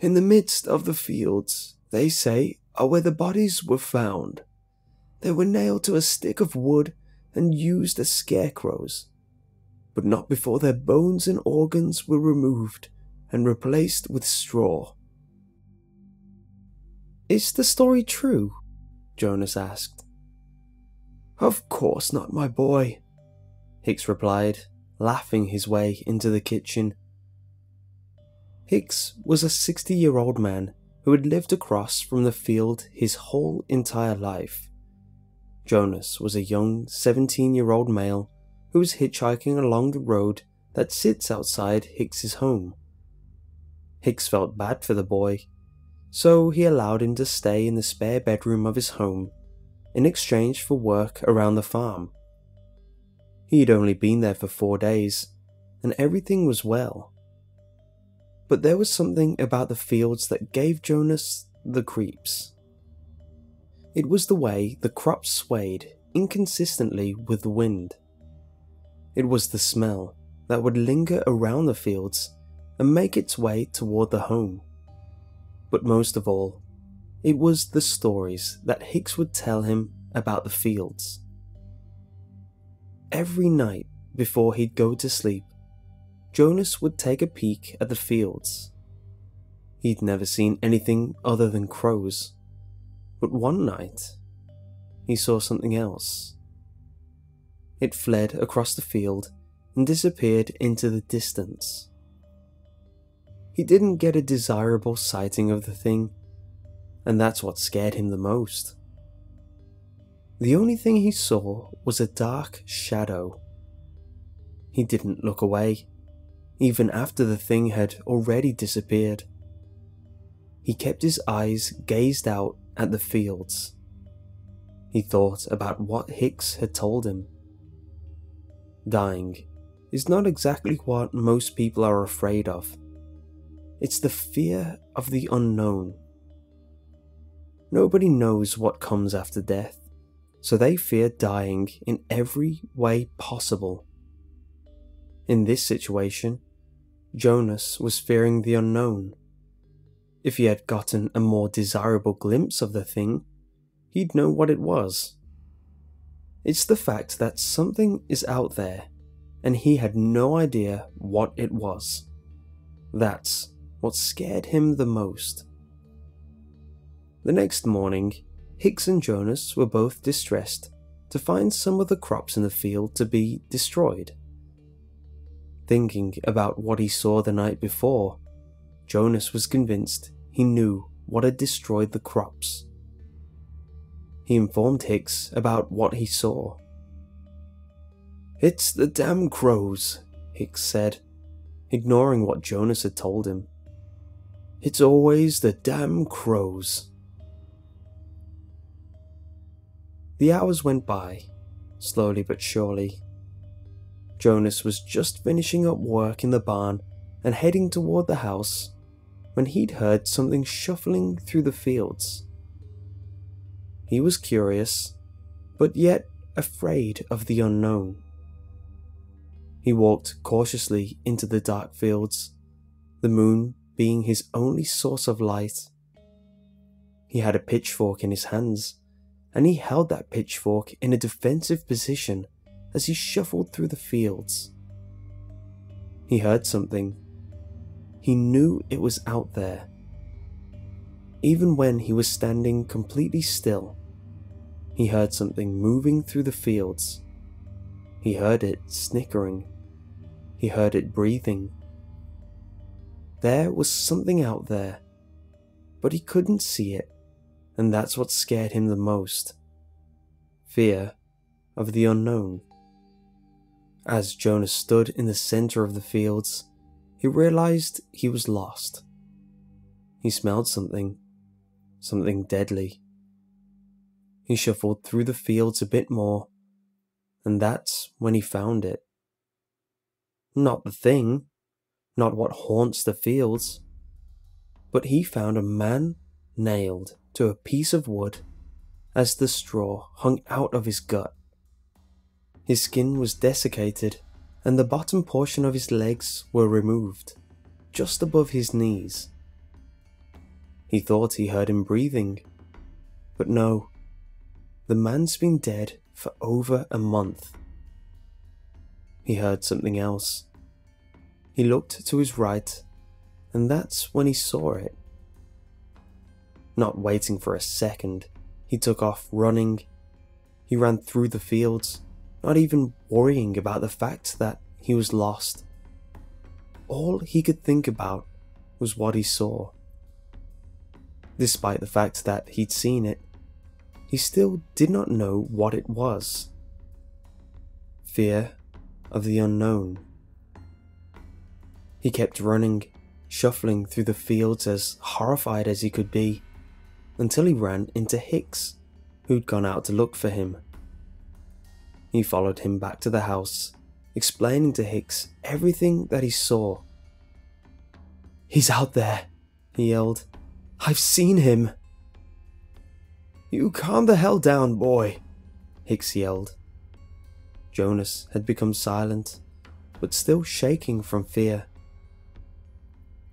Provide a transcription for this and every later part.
In the midst of the fields, they say, are where the bodies were found. They were nailed to a stick of wood and used as scarecrows, but not before their bones and organs were removed and replaced with straw." "Is the story true?" Jonas asked. "Of course not, my boy," Hicks replied, laughing his way into the kitchen. Hicks was a 60-year-old man who had lived across from the field his whole entire life. Jonas was a young 17-year-old male who was hitchhiking along the road that sits outside Hicks's home. Hicks felt bad for the boy, so he allowed him to stay in the spare bedroom of his home in exchange for work around the farm. He had only been there for 4 days, and everything was well. But there was something about the fields that gave Jonas the creeps. It was the way the crops swayed inconsistently with the wind. It was the smell that would linger around the fields and make its way toward the home. But most of all, it was the stories that Hicks would tell him about the fields. Every night before he'd go to sleep, Jonas would take a peek at the fields. He'd never seen anything other than crows, but one night, he saw something else. It fled across the field and disappeared into the distance. He didn't get a desirable sighting of the thing, and that's what scared him the most. The only thing he saw was a dark shadow. He didn't look away, even after the thing had already disappeared. He kept his eyes gazed out at the fields. He thought about what Hicks had told him. Dying is not exactly what most people are afraid of. It's the fear of the unknown. Nobody knows what comes after death, so they fear dying in every way possible. In this situation, Jonas was fearing the unknown. If he had gotten a more desirable glimpse of the thing, he'd know what it was. It's the fact that something is out there, and he had no idea what it was. That's what scared him the most. The next morning, Hicks and Jonas were both distressed to find some of the crops in the field to be destroyed. Thinking about what he saw the night before, Jonas was convinced he knew what had destroyed the crops. He informed Hicks about what he saw. "It's the damn crows," Hicks said, ignoring what Jonas had told him. "It's always the damn crows." The hours went by, slowly but surely. Jonas was just finishing up work in the barn and heading toward the house when he'd heard something shuffling through the fields. He was curious, but yet afraid of the unknown. He walked cautiously into the dark fields, the moon being his only source of light. He had a pitchfork in his hands, and he held that pitchfork in a defensive position as he shuffled through the fields. He heard something. He knew it was out there. Even when he was standing completely still, he heard something moving through the fields. He heard it snickering. He heard it breathing. There was something out there, but he couldn't see it, and that's what scared him the most. Fear of the unknown. As Jonas stood in the center of the fields, he realized he was lost. He smelled something deadly. He shuffled through the fields a bit more, and that's when he found it. Not the thing, not what haunts the fields, but he found a man nailed to a piece of wood as the straw hung out of his gut. His skin was desiccated, and the bottom portion of his legs were removed, just above his knees. He thought he heard him breathing, but no, the man's been dead for over a month. He heard something else. He looked to his right, and that's when he saw it. Not waiting for a second, he took off running. He ran through the fields, not even worrying about the fact that he was lost. All he could think about was what he saw. Despite the fact that he'd seen it, he still did not know what it was. Fear of the unknown. He kept running, shuffling through the fields as horrified as he could be, until he ran into Hicks, who'd gone out to look for him. He followed him back to the house, explaining to Hicks everything that he saw. "He's out there," he yelled. "I've seen him." "You calm the hell down, boy," Hicks yelled. Jonas had become silent, but still shaking from fear.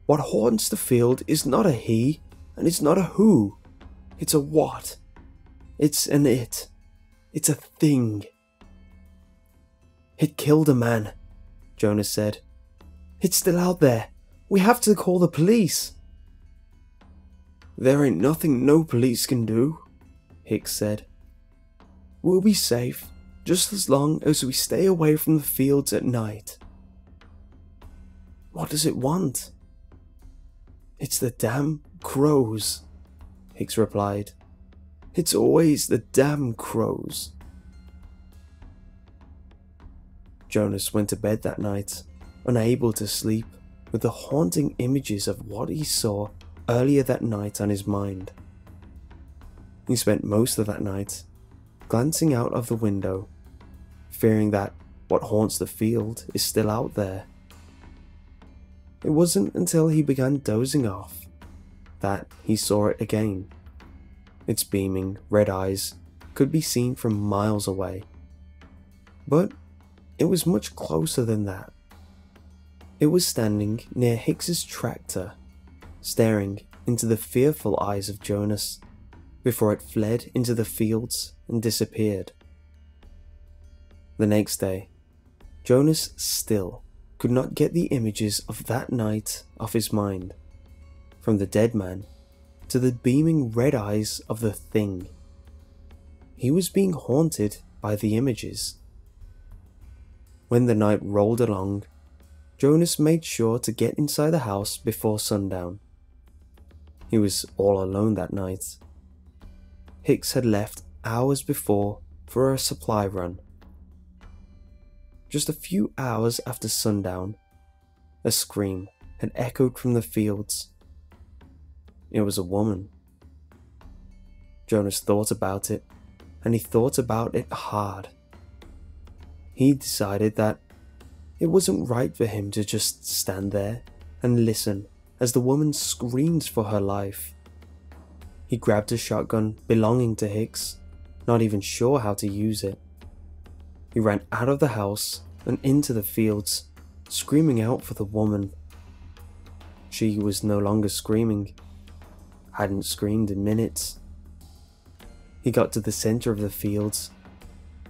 "What haunts the field is not a he, and it's not a who. It's a what. It's an it. It's a thing." "It killed a man," Jonas said. "It's still out there. We have to call the police." "There ain't nothing no police can do," Hicks said. "We'll be safe just as long as we stay away from the fields at night." "What does it want?" "It's the damn crows," Hicks replied. "It's always the damn crows." Jonas went to bed that night, unable to sleep, with the haunting images of what he saw earlier that night on his mind. He spent most of that night glancing out of the window, fearing that what haunts the field is still out there. It wasn't until he began dozing off that he saw it again. Its beaming red eyes could be seen from miles away, but it was much closer than that. It was standing near Hicks's tractor, staring into the fearful eyes of Jonas before it fled into the fields and disappeared. The next day, Jonas still could not get the images of that night off his mind, from the dead man to the beaming red eyes of the thing. He was being haunted by the images. When the night rolled along, Jonas made sure to get inside the house before sundown. He was all alone that night. Hicks had left hours before for a supply run. Just a few hours after sundown, a scream had echoed from the fields. It was a woman. Jonas thought about it, and he thought about it hard. He decided that it wasn't right for him to just stand there and listen as the woman screamed for her life. He grabbed a shotgun belonging to Hicks, not even sure how to use it. He ran out of the house and into the fields, screaming out for the woman. She was no longer screaming. Hadn't screamed in minutes. He got to the center of the fields,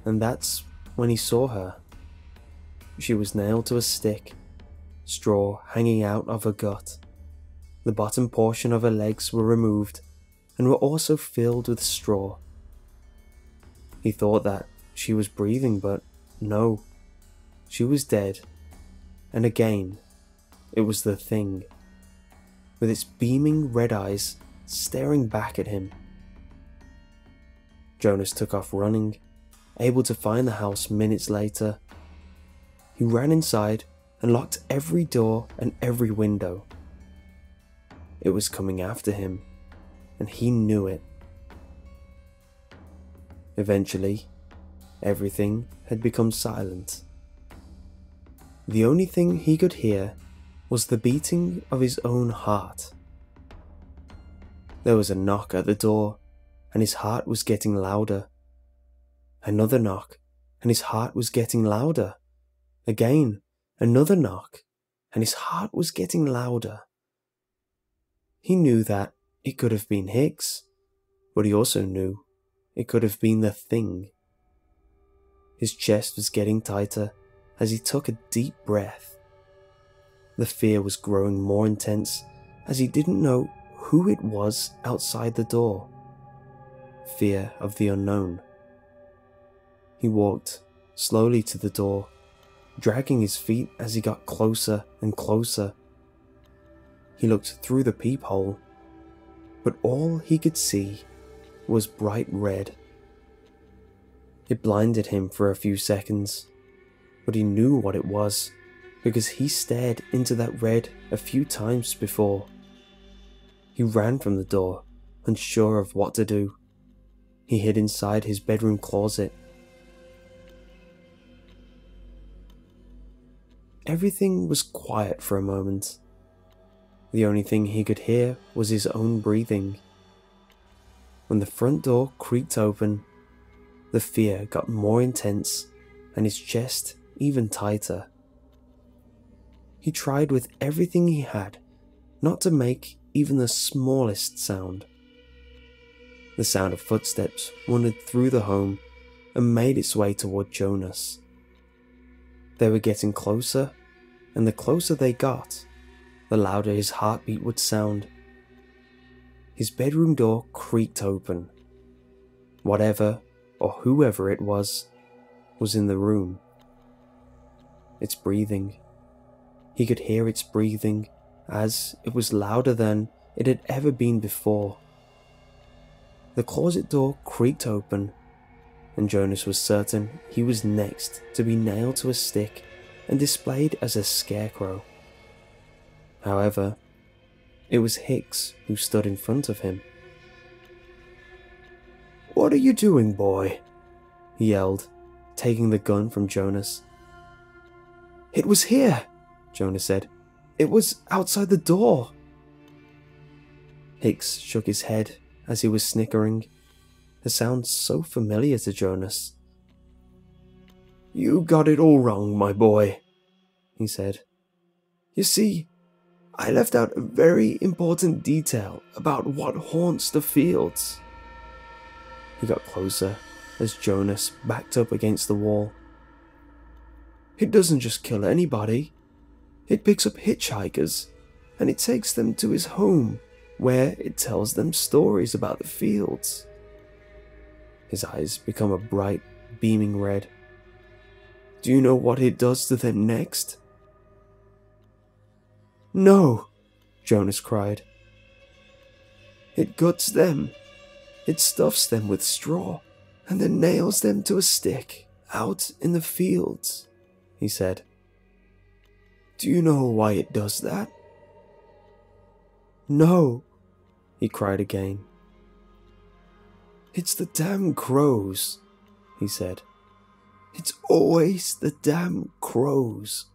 and that's when he saw her. She was nailed to a stick, straw hanging out of her gut. The bottom portion of her legs were removed and were also filled with straw. He thought that she was breathing, but no, she was dead. And again, it was the thing, with its beaming red eyes staring back at him. Jonas took off running, able to find the house minutes later. He ran inside and locked every door and every window. It was coming after him, and he knew it. Eventually, everything had become silent. The only thing he could hear was the beating of his own heart. There was a knock at the door, and his heart was getting louder. Another knock, and his heart was getting louder. Again, another knock, and his heart was getting louder. He knew that it could have been Hicks, but he also knew it could have been the thing. His chest was getting tighter as he took a deep breath. The fear was growing more intense as he didn't know who it was outside the door. Fear of the unknown. He walked slowly to the door, dragging his feet as he got closer and closer. He looked through the peephole, but all he could see was bright red. It blinded him for a few seconds, but he knew what it was because he stared into that red a few times before. He ran from the door, unsure of what to do. He hid inside his bedroom closet. Everything was quiet for a moment. The only thing he could hear was his own breathing. When the front door creaked open, the fear got more intense and his chest even tighter. He tried with everything he had not to make even the smallest sound. The sound of footsteps wandered through the home and made its way toward Jonas. They were getting closer, and the closer they got, the louder his heartbeat would sound. His bedroom door creaked open. Whatever or whoever it was in the room. Its breathing. He could hear its breathing as it was louder than it had ever been before. The closet door creaked open, and Jonas was certain he was next to be nailed to a stick and displayed as a scarecrow. However, it was Hicks who stood in front of him. "What are you doing, boy?" he yelled, taking the gun from Jonas. "It was here," Jonas said. "It was outside the door." Hicks shook his head as he was snickering, a sound so familiar to Jonas. "You got it all wrong, my boy," he said. "You see, I left out a very important detail about what haunts the fields." He got closer as Jonas backed up against the wall. "It doesn't just kill anybody. It picks up hitchhikers, and it takes them to his home, where it tells them stories about the fields." His eyes become a bright, beaming red. "Do you know what it does to them next?" "No," Jonas cried. "It guts them. It stuffs them with straw, and then nails them to a stick out in the fields," he said. "Do you know why it does that?" "No," he cried again. "It's the damn crows," he said. "It's always the damn crows."